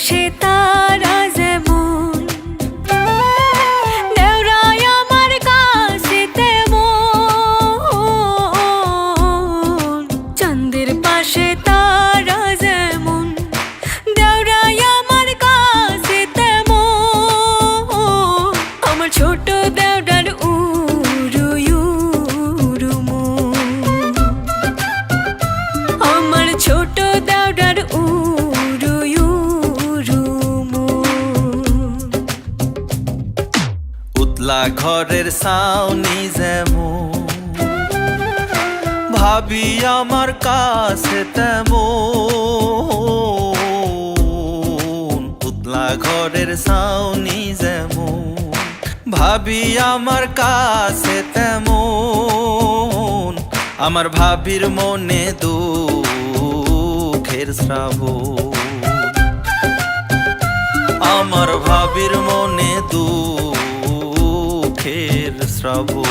পাশে তারা যেমন, দেওরাই আমার কাছে তেমন। চাঁদের পাশে তারা যেমন, দেওরাই আমার কাছে তেমন। আমার ছোট দেওরার উরু উরু মন, আমার ছোট দেওরার উরু উরু মন। উতলা ঘরের ছাউনি যেমন, ভাবি আমার কাছে তেমন। উতলা ঘরের ছাউনি যেমন, ভাবি আমার কাছে তেমন। আমার ভাবির মনে দুঃখের শ্রাবণ, আমার ভাবির মনে দুঃখের শ্রাবণ।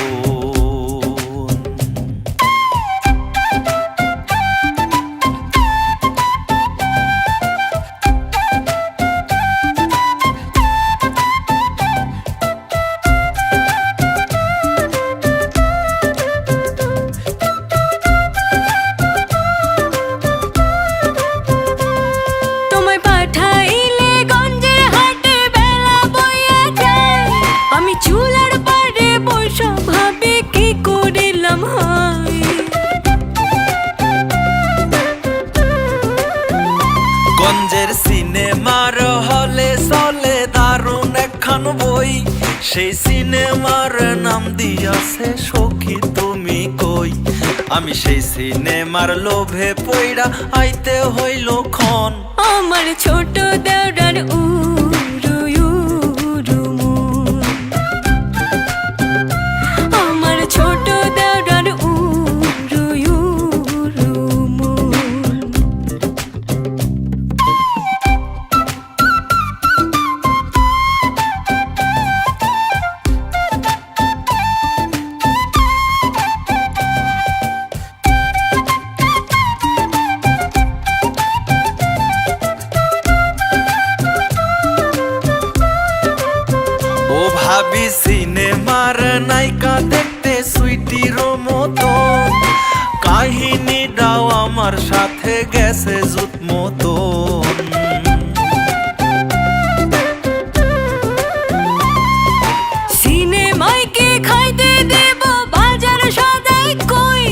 চুলার পাড়ে বসে ভাবে কি করিলাম হায়। গঞ্জের সিনেমার হলে চলে দারুণ একখান বই, সেই সিনেমার নাম দিয়াছে সখী তুমি কই। আমি সেই সিনেমার লোভে পইড়া আইতে হইল ক্ষণ। আমার ছোট দেওরার উরু উরু মন, আমার ছোট দেওরার উরু উরু মন। ও ভাবি সিনেমার নায়িকা দেখতে সুইটির মতো, কাহিনীটাও আমার সাথে গেছে জুত মতো। সিনেমায় কি খাইতে দেব বাজার সদাই কই,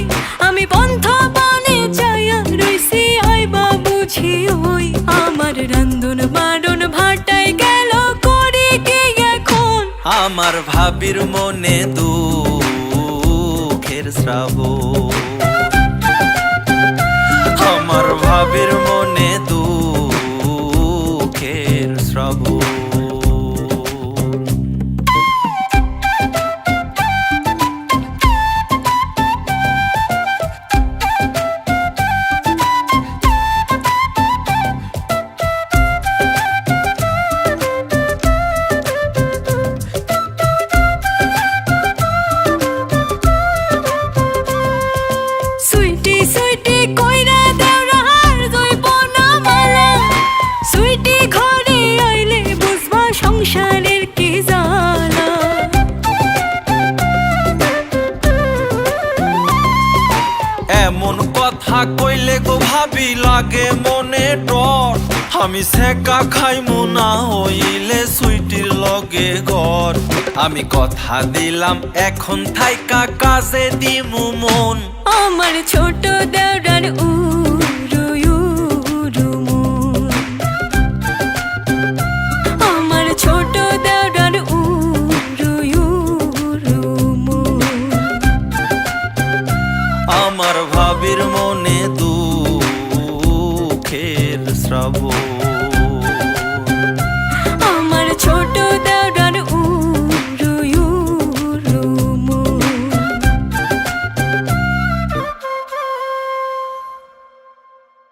আমি পন্থ বনে যাইয়া রইছি আইবা বুঝি হই। আমার রান্ধন বাড়ন ভাটায় গেল করি কি এখন, আমার ভাবির মনে দুঃখের শ্রাবণ, আমার ভাবির মনে দুঃখের শ্রাবণ। সুইটি সুইটি কইরা দেওরার জইব না মালা, সুইটি ঘরে আইলে বুঝবা সংসারের কি জ্বালা। এমন কথা কইলে গো ভাবি লাগে মনে ডর, আমি সেকা খাইমু না হইলে সুইটির লগে ঘর। আমি কথা দিলাম এখন থাইকা কাজে দিমু মন। আমার ছোট দেওরার উরু উরু মন, আমার ছোট দেওরার উরু উরু মন। আমার ভাবির মনে দুঃখের শ্রাবণ।